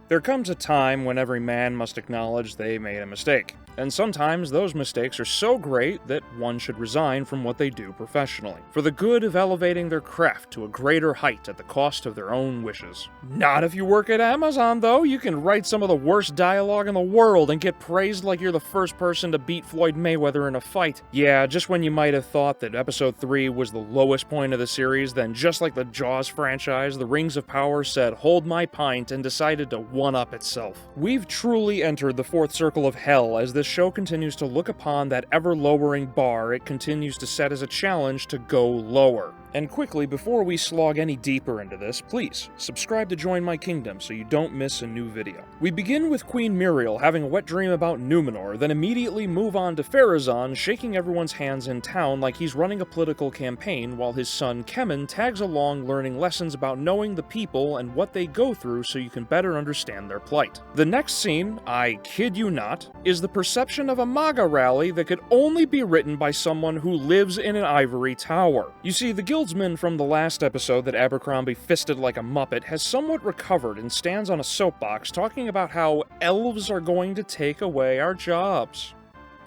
There comes a time when every man must acknowledge they made a mistake. And sometimes those mistakes are so great that one should resign from what they do professionally, for the good of elevating their craft to a greater height at the cost of their own wishes. Not if you work at Amazon, though. You can write some of the worst dialogue in the world and get praised like you're the first person to beat Floyd Mayweather in a fight. Yeah, just when you might have thought that Episode 3 was the lowest point of the series, then just like the Jaws franchise, the Rings of Power said, "Hold my pint," and decided to one-up itself. We've truly entered the fourth circle of hell as this show continues to look upon that ever-lowering bar it continues to set as a challenge to go lower. And quickly, before we slog any deeper into this, please subscribe to join my kingdom so you don't miss a new video. We begin with Queen Muriel having a wet dream about Numenor, then immediately move on to Pharazôn shaking everyone's hands in town like he's running a political campaign while his son Kemen tags along learning lessons about knowing the people and what they go through so you can better understand their plight. The next scene, I kid you not, is the perception of a MAGA rally that could only be written by someone who lives in an ivory tower. You see, the guildsman from the last episode that Abercrombie fisted like a muppet has somewhat recovered and stands on a soapbox talking about how elves are going to take away our jobs.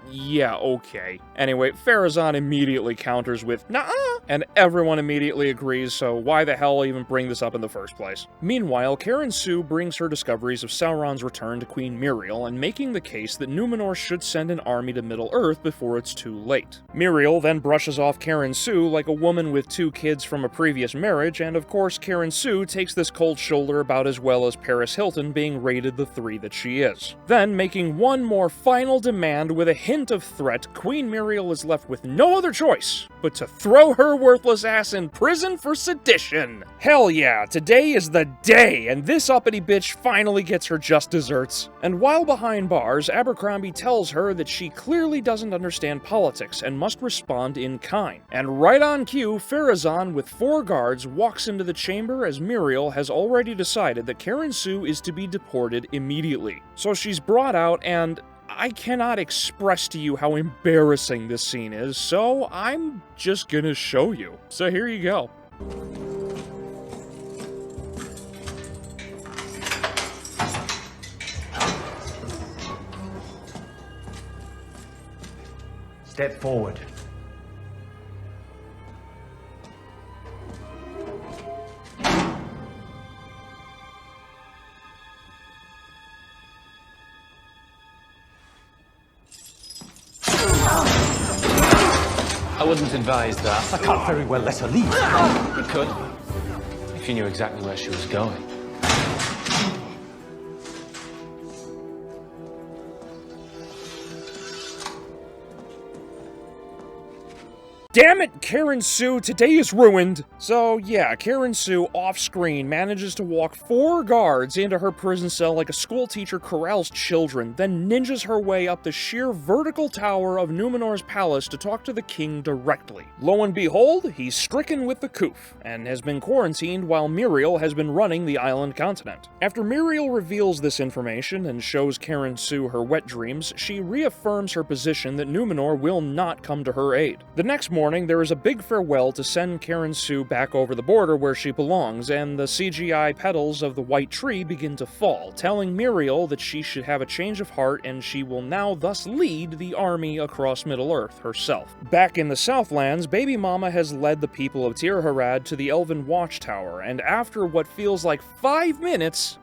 Yeah, okay. Anyway, Pharazôn immediately counters with, "Nuh-uh," and everyone immediately agrees, so why the hell even bring this up in the first place? Meanwhile, Karen Sue brings her discoveries of Sauron's return to Queen Muriel and making the case that Numenor should send an army to Middle-earth before it's too late. Muriel then brushes off Karen Sue like a woman with 2 kids from a previous marriage, and of course Karen Sue takes this cold shoulder about as well as Paris Hilton being rated the 3 that she is. Then, making one more final demand with a hint of threat, Queen Muriel is left with no other choice but to throw her worthless ass in prison for sedition. Hell yeah, today is the day, and this uppity bitch finally gets her just desserts. And while behind bars, Abercrombie tells her that she clearly doesn't understand politics and must respond in kind. And right on cue, Pharazôn with 4 guards walks into the chamber as Muriel has already decided that Karen Sue is to be deported immediately. So she's brought out, and I cannot express to you how embarrassing this scene is, so I'm just gonna show you. So here you go. Step forward. I wouldn't advise that. I can't very well let her leave. You could, if you knew exactly where she was going. Damn it, Karen Sue, today is ruined! So yeah, Karen Sue, off-screen, manages to walk 4 guards into her prison cell like a schoolteacher corrals children, then ninjas her way up the sheer vertical tower of Numenor's palace to talk to the king directly. Lo and behold, he's stricken with the coof, and has been quarantined while Muriel has been running the island continent. After Muriel reveals this information and shows Karen Sue her wet dreams, she reaffirms her position that Numenor will not come to her aid. The next morning, there is a big farewell to send Karen Sue back over the border where she belongs, and the CGI petals of the white tree begin to fall, telling Muriel that she should have a change of heart and she will now thus lead the army across Middle-earth herself. Back in the Southlands, Baby Mama has led the people of Tir-Harad to the Elven Watchtower, and after what feels like 5 minutes,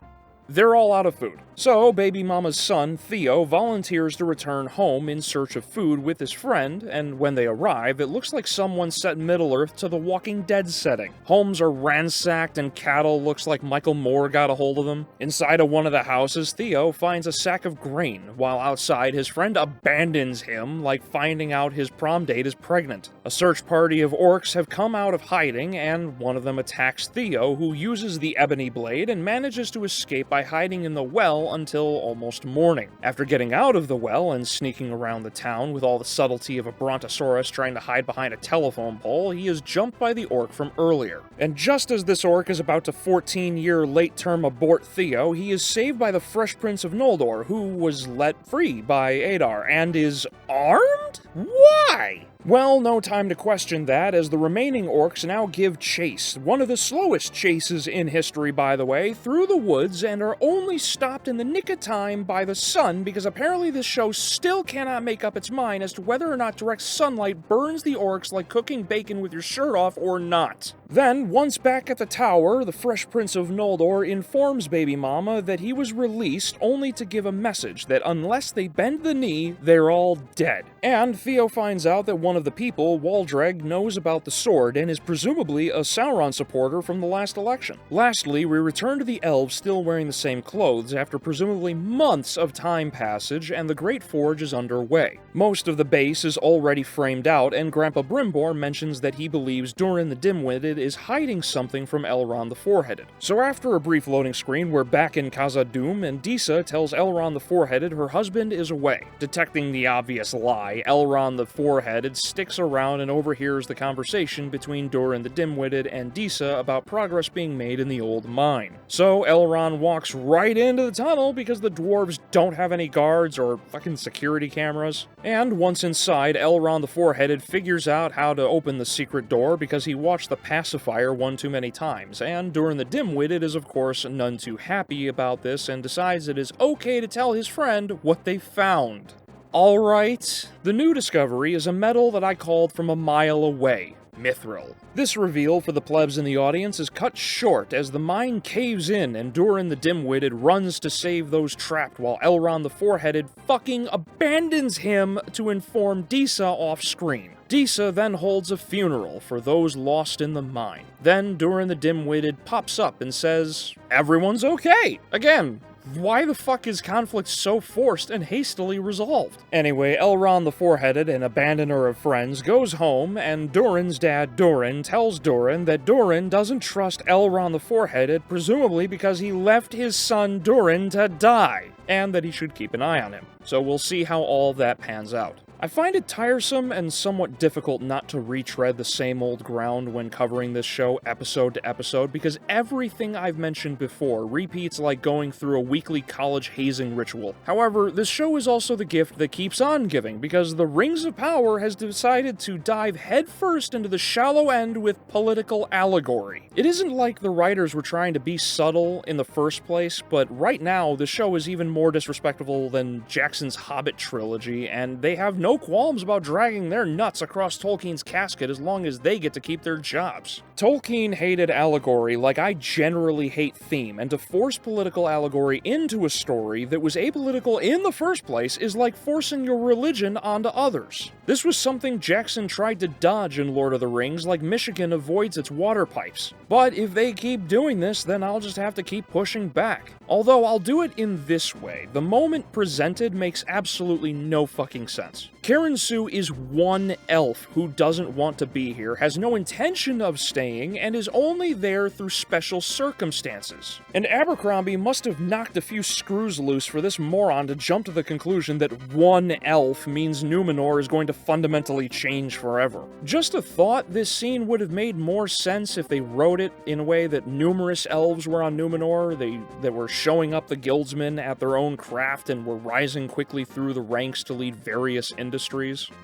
they're all out of food. So, Baby Mama's son, Theo, volunteers to return home in search of food with his friend, and when they arrive, it looks like someone set Middle-earth to the Walking Dead setting. Homes are ransacked and cattle looks like Michael Moore got a hold of them. Inside of one of the houses, Theo finds a sack of grain, while outside his friend abandons him like finding out his prom date is pregnant. A search party of orcs have come out of hiding, and one of them attacks Theo, who uses the ebony blade and manages to escape by hiding in the well until almost morning. After getting out of the well and sneaking around the town with all the subtlety of a brontosaurus trying to hide behind a telephone pole, he is jumped by the orc from earlier. And just as this orc is about to 14-year late-term abort Theo, he is saved by the Fresh Prince of Noldor, who was let free by j.r.r. and is armed? Why? Well, no time to question that, as the remaining orcs now give chase, one of the slowest chases in history, by the way, through the woods, and are only stopped in the nick of time by the sun, because apparently this show still cannot make up its mind as to whether or not direct sunlight burns the orcs like cooking bacon with your shirt off or not. Then, once back at the tower, the Fresh Prince of Noldor informs Baby Mama that he was released only to give a message that unless they bend the knee, they're all dead. And Theo finds out that one of the people, Waldreg, knows about the sword and is presumably a Sauron supporter from the last election. Lastly, we return to the elves still wearing the same clothes after presumably months of time passage, and the Great Forge is underway. Most of the base is already framed out, and Grandpa Brimbor mentions that he believes Durin the Dim-Witted is hiding something from Elrond the Four-Headed. So after a brief loading screen, we're back in Khazad-dûm, and Disa tells Elrond the Four-Headed her husband is away. Detecting the obvious lie, Elrond the Four-Headed sticks around and overhears the conversation between Durin the Dim-Witted and Disa about progress being made in the old mine. So Elrond walks right into the tunnel because the dwarves don't have any guards or fucking security cameras. And once inside, Elrond the Four-Headed figures out how to open the secret door because he watched the pacifier one too many times, and Durin the Dim-Witted is of course none too happy about this and decides it is okay to tell his friend what they found. Alright, the new discovery is a metal that I called from a mile away. Mithril. This reveal for the plebs in the audience is cut short as the mine caves in and Durin the Dim-Witted runs to save those trapped while Elrond the Four-Headed fucking abandons him to inform Disa off-screen. Disa then holds a funeral for those lost in the mine. Then Durin the Dim-Witted pops up and says, "Everyone's okay!" Again, why the fuck is conflict so forced and hastily resolved? Anyway, Elrond the Four-Headed, an abandoner of friends, goes home, and Durin's dad, Durin, tells Durin that Durin doesn't trust Elrond the Four-Headed, presumably because he left his son Durin to die, and that he should keep an eye on him. So we'll see how all that pans out. I find it tiresome and somewhat difficult not to retread the same old ground when covering this show episode to episode because everything I've mentioned before repeats like going through a weekly college hazing ritual. However, this show is also the gift that keeps on giving because the Rings of Power has decided to dive headfirst into the shallow end with political allegory. It isn't like the writers were trying to be subtle in the first place, but right now the show is even more disrespectful than Jackson's Hobbit trilogy, and they have no qualms about dragging their nuts across Tolkien's casket as long as they get to keep their jobs. Tolkien hated allegory like I generally hate theme, and to force political allegory into a story that was apolitical in the first place is like forcing your religion onto others. This was something Jackson tried to dodge in Lord of the Rings like Michigan avoids its water pipes. But if they keep doing this, then I'll just have to keep pushing back. Although I'll do it in this way. The moment presented makes absolutely no fucking sense. Karen Sue is one elf who doesn't want to be here, has no intention of staying, and is only there through special circumstances. And Abercrombie must have knocked a few screws loose for this moron to jump to the conclusion that one elf means Numenor is going to fundamentally change forever. Just a thought, this scene would have made more sense if they wrote it in a way that numerous elves were on Numenor, that were showing up the guildsmen at their own craft and were rising quickly through the ranks to lead various industries.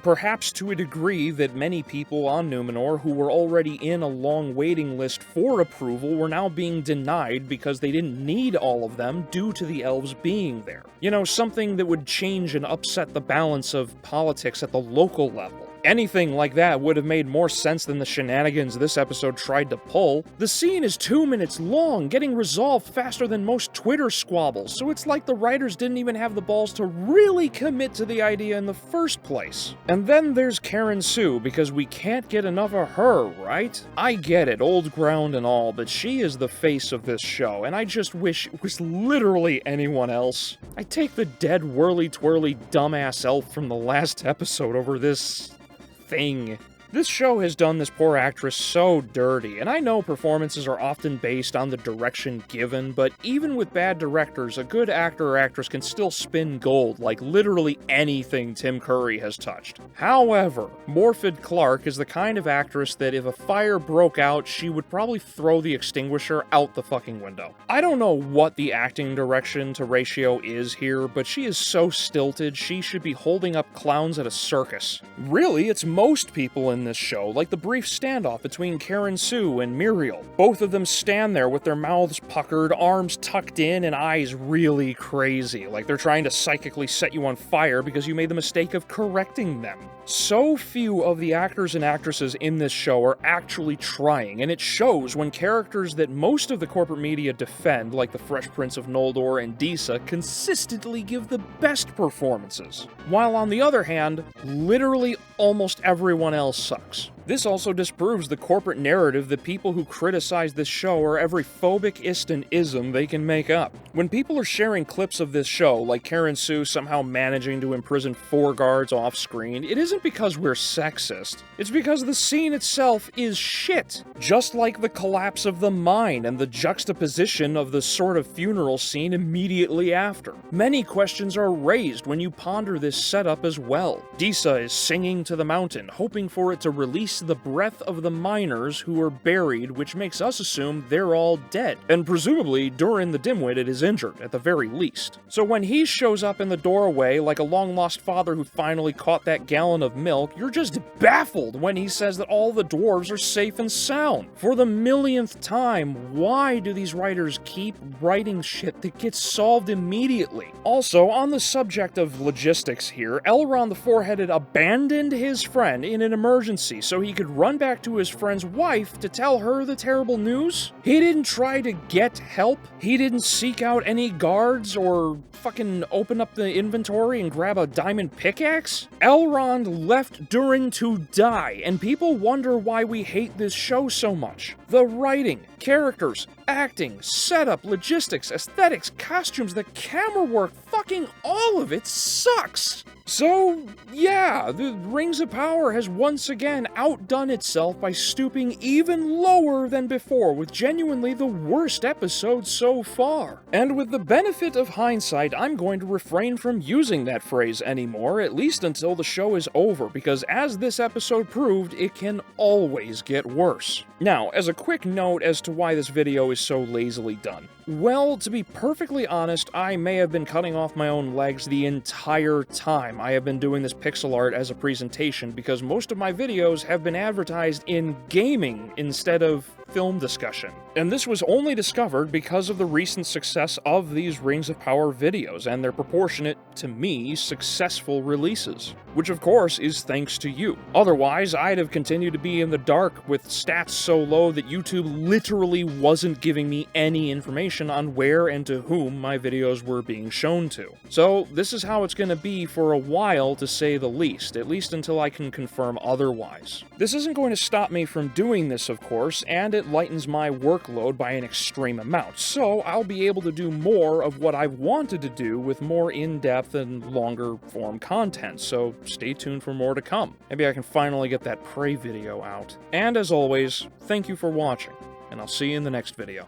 Perhaps to a degree that many people on Numenor who were already in a long waiting list for approval were now being denied because they didn't need all of them due to the elves being there. You know, something that would change and upset the balance of politics at the local level. Anything like that would have made more sense than the shenanigans this episode tried to pull. The scene is 2 minutes long, getting resolved faster than most Twitter squabbles, so it's like the writers didn't even have the balls to really commit to the idea in the first place. And then there's Karen Sue, because we can't get enough of her, right? I get it, old ground and all, but she is the face of this show, and I just wish it was literally anyone else. I take the dead whirly-twirly dumbass elf from the last episode over this thing. This show has done this poor actress so dirty, and I know performances are often based on the direction given, but even with bad directors, a good actor or actress can still spin gold like literally anything Tim Curry has touched. However, Morfydd Clark is the kind of actress that if a fire broke out, she would probably throw the extinguisher out the fucking window. I don't know what the acting direction to ratio is here, but she is so stilted she should be holding up clowns at a circus. Really, it's most people in this show, like the brief standoff between Karen Sue and Muriel. Both of them stand there with their mouths puckered, arms tucked in, and eyes really crazy, like they're trying to psychically set you on fire because you made the mistake of correcting them. So few of the actors and actresses in this show are actually trying, and it shows when characters that most of the corporate media defend, like the Fresh Prince of Noldor and Disa, consistently give the best performances, while on the other hand, literally almost everyone else sucks. This also disproves the corporate narrative that people who criticize this show are every phobic-ist and ism they can make up. When people are sharing clips of this show, like Karen Sue somehow managing to imprison 4 guards off-screen, it isn't because we're sexist. It's because the scene itself is shit. Just like the collapse of the mine and the juxtaposition of the sort of funeral scene immediately after. Many questions are raised when you ponder this setup as well. Disa is singing to the mountain, hoping for it to release the breath of the miners who are buried, which makes us assume they're all dead. And presumably, Durin the Dimwit is injured, at the very least. So when he shows up in the doorway like a long-lost father who finally caught that gallon of milk, you're just baffled when he says that all the dwarves are safe and sound. For the millionth time, why do these writers keep writing shit that gets solved immediately? Also, on the subject of logistics here, Elrond the Four-Headed abandoned his friend in an emergency so he could run back to his friend's wife to tell her the terrible news? He didn't try to get help? He didn't seek out any guards or fucking open up the inventory and grab a diamond pickaxe? Elrond left Durin to die, and people wonder why we hate this show so much. The writing, characters, acting, setup, logistics, aesthetics, costumes, the camera work, fucking all of it sucks! So, yeah, the Rings of Power has once again outdone itself by stooping even lower than before with genuinely the worst episode so far. And with the benefit of hindsight, I'm going to refrain from using that phrase anymore, at least until the show is over, because as this episode proved, it can always get worse. Now, as a quick note as to why this video is so lazily done. Well, to be perfectly honest, I may have been cutting off my own legs the entire time I have been doing this pixel art as a presentation, because most of my videos have been advertised in gaming instead of film discussion. And this was only discovered because of the recent success of these Rings of Power videos and their proportionate, to me, successful releases. Which of course is thanks to you. Otherwise, I'd have continued to be in the dark with stats so low that YouTube literally wasn't giving me any information on where and to whom my videos were being shown to. So this is how it's gonna be for a while, to say the least, at least until I can confirm otherwise. This isn't going to stop me from doing this, of course, and it lightens my workload by an extreme amount, so I'll be able to do more of what I've wanted to do with more in-depth and longer form content, so stay tuned for more to come. Maybe I can finally get that Prey video out. And as always, thank you for watching, and I'll see you in the next video.